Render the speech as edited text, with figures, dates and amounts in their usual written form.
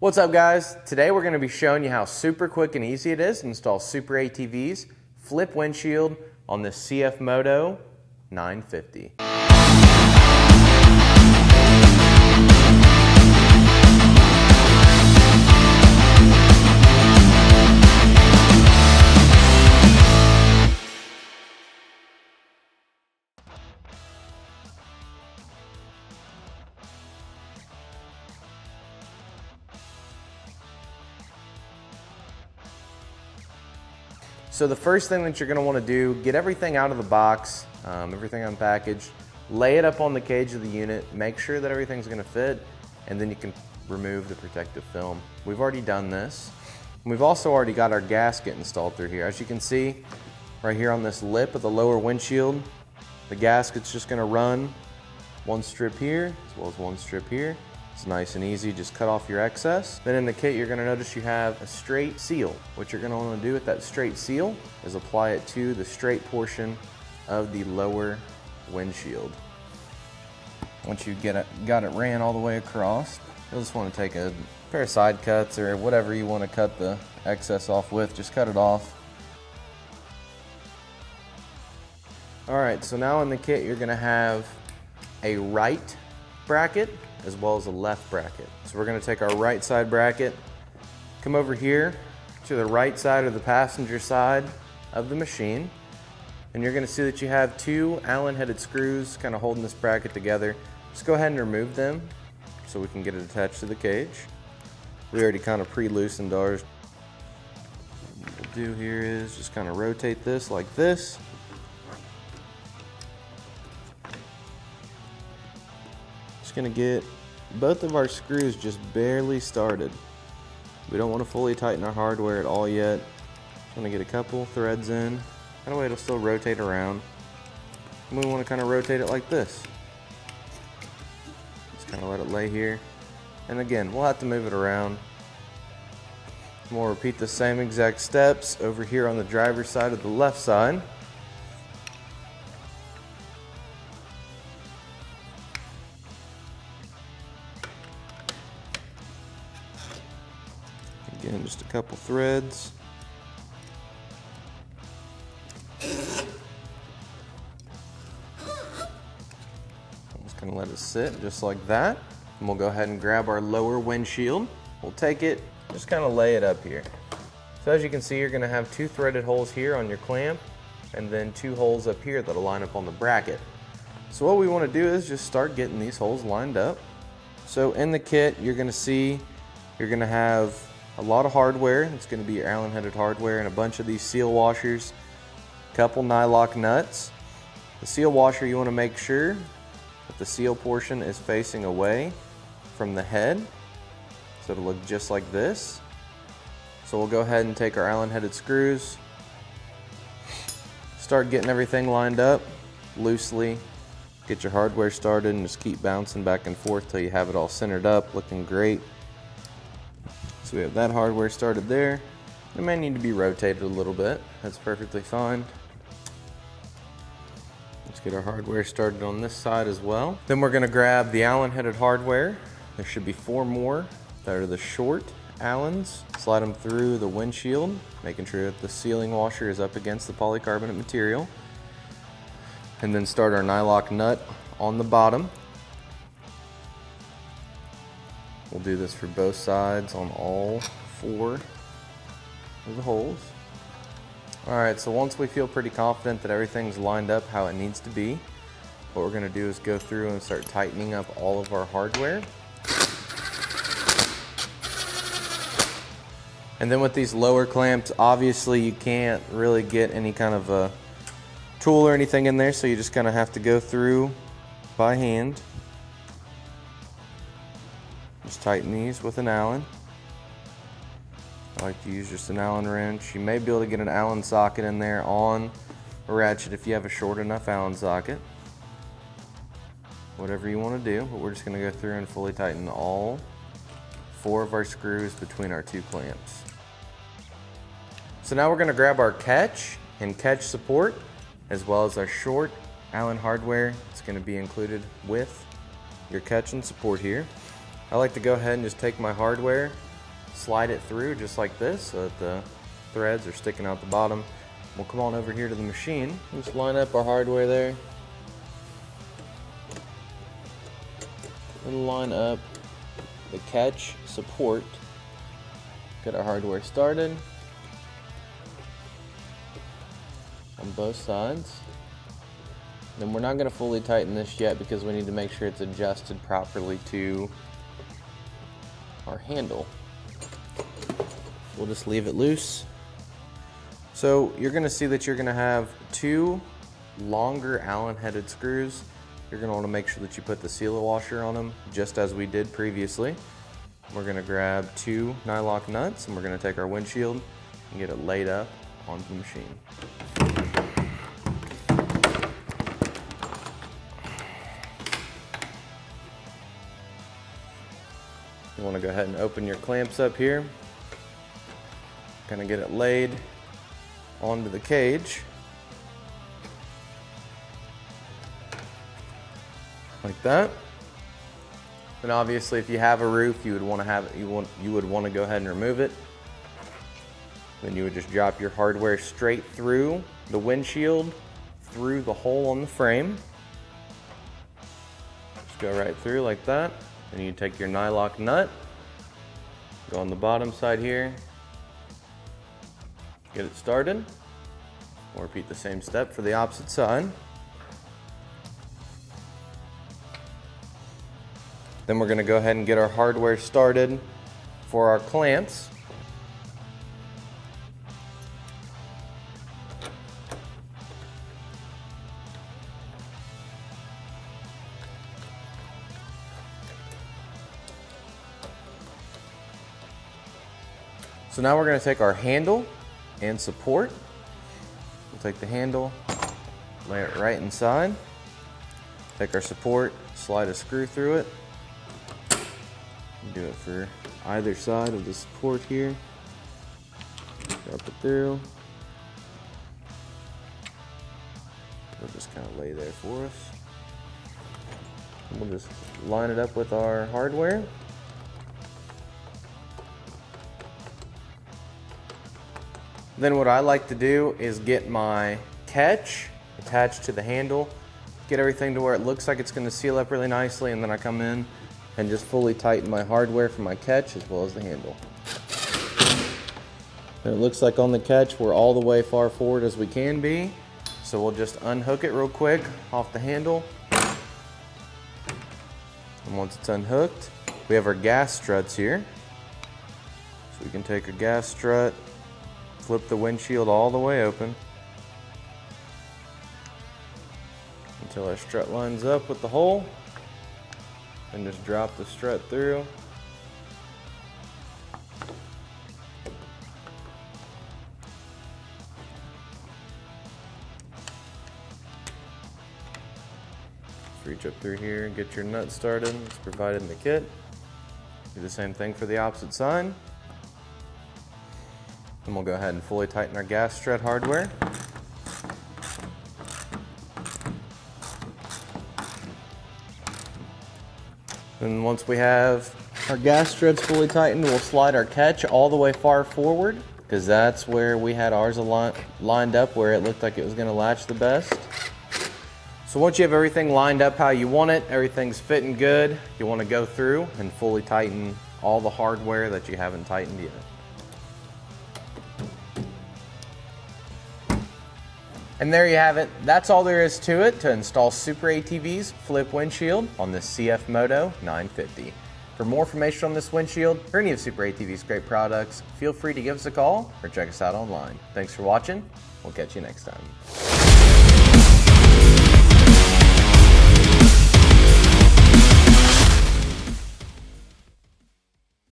What's up guys? Today we're going to be showing you how super quick and easy it is to install SuperATV's flip windshield on the CF Moto 950. So the first thing that you're going to want to do, get everything out of the box, everything unpackaged, lay it up on the cage of the unit, make sure that everything's going to fit, and then you can remove the protective film. We've already done this. We've also already got our gasket installed through here. As you can see, right here on this lip of the lower windshield, the gasket's just going to run one strip here, as well as one strip here. It's nice and easy, just cut off your excess. Then in the kit, you're gonna notice you have a straight seal. What you're gonna wanna do with that straight seal is apply it to the straight portion of the lower windshield. Once you got it ran all the way across, you'll just wanna take a pair of side cuts or whatever you wanna cut the excess off with, just cut it off. All right, so now in the kit, you're gonna have a right bracket as well as a left bracket. So we're going to take our right side bracket, come over here to the right side of the passenger side of the machine, and you're going to see that you have two Allen headed screws kind of holding this bracket together. Just go ahead and remove them so we can get it attached to the cage. We already kind of pre-loosened ours. What we'll do here is just kind of rotate this like this. Going to get both of our screws just barely started. We don't want to fully tighten our hardware at all yet. Just want to get a couple threads in. That way it'll still rotate around. And we want to kind of rotate it like this. Just kind of let it lay here. And again, we'll have to move it around. We'll repeat the same exact steps over here on the driver's side of the left side. Again, just a couple threads. I'm just gonna let it sit just like that. And we'll go ahead and grab our lower windshield. We'll take it, just kind of lay it up here. So as you can see, you're gonna have two threaded holes here on your clamp and then two holes up here that'll line up on the bracket. So what we wanna do is just start getting these holes lined up. So in the kit, you're gonna see, you're gonna have a lot of hardware. It's going to be your Allen headed hardware and a bunch of these seal washers, a couple nylock nuts. The seal washer, you want to make sure that the seal portion is facing away from the head, so it'll look just like this. So we'll go ahead and take our Allen headed screws, start getting everything lined up loosely, get your hardware started, and just keep bouncing back and forth till you have it all centered up, looking great. So we have that hardware started there. It may need to be rotated a little bit. That's perfectly fine. Let's get our hardware started on this side as well. Then we're gonna grab the Allen headed hardware. There should be 4 more that are the short Allens. Slide them through the windshield, making sure that the sealing washer is up against the polycarbonate material. And then start our nylock nut on the bottom. We'll do this for both sides on all 4 of the holes. Alright, so once we feel pretty confident that everything's lined up how it needs to be, what we're going to do is go through and start tightening up all of our hardware. And then with these lower clamps, obviously you can't really get any kind of a tool or anything in there, so you just kind of have to go through by hand. Just tighten these with an Allen. I like to use just an Allen wrench. You may be able to get an Allen socket in there on a ratchet if you have a short enough Allen socket. Whatever you want to do, but we're just going to go through and fully tighten all 4 of our screws between our 2 clamps. So now we're going to grab our catch and catch support, as well as our short Allen hardware. It's going to be included with your catch and support here. I like to go ahead and just take my hardware, slide it through just like this so that the threads are sticking out the bottom. We'll come on over here to the machine. Just line up our hardware there. And line up the catch support. Get our hardware started on both sides. Then we're not going to fully tighten this yet because we need to make sure it's adjusted properly to our handle. We'll just leave it loose. So you're going to see that you're going to have two longer Allen headed screws. You're going to want to make sure that you put the sealer washer on them just as we did previously. We're going to grab two nylock nuts and we're going to take our windshield and get it laid up onto the machine. You want to go ahead and open your clamps up here. Kind of get it laid onto the cage like that. Then obviously if you have a roof, you would want to go ahead and remove it. Then you would just drop your hardware straight through the windshield, through the hole on the frame. Just go right through like that. Then you take your nylock nut, go on the bottom side here, get it started. We'll repeat the same step for the opposite side. Then we're going to go ahead and get our hardware started for our clamps. So now we're going to take our handle and support. We'll take the handle, lay it right inside. Take our support, slide a screw through it. Do it for either side of the support here. Drop it through. It'll just kind of lay there for us. And we'll just line it up with our hardware. Then what I like to do is get my catch attached to the handle, get everything to where it looks like it's going to seal up really nicely, and then I come in and just fully tighten my hardware for my catch as well as the handle. And it looks like on the catch we're all the way far forward as we can be, so we'll just unhook it real quick off the handle. And once it's unhooked, we have our Gast struts here. So we can take a Gast strut, flip the windshield all the way open until our strut lines up with the hole, and just drop the strut through. Just reach up through here and get your nut started. It's provided in the kit. Do the same thing for the opposite side. And we'll go ahead and fully tighten our Gast strut hardware. And once we have our Gast struts fully tightened, we'll slide our catch all the way far forward, because that's where we had ours lined up, where it looked like it was going to latch the best. So once you have everything lined up how you want it, everything's fitting good, you want to go through and fully tighten all the hardware that you haven't tightened yet. And there you have it. That's all there is to it to install SuperATV's flip windshield on the CF Moto 950. For more information on this windshield or any of SuperATV's great products, feel free to give us a call or check us out online. Thanks for watching. We'll catch you next time.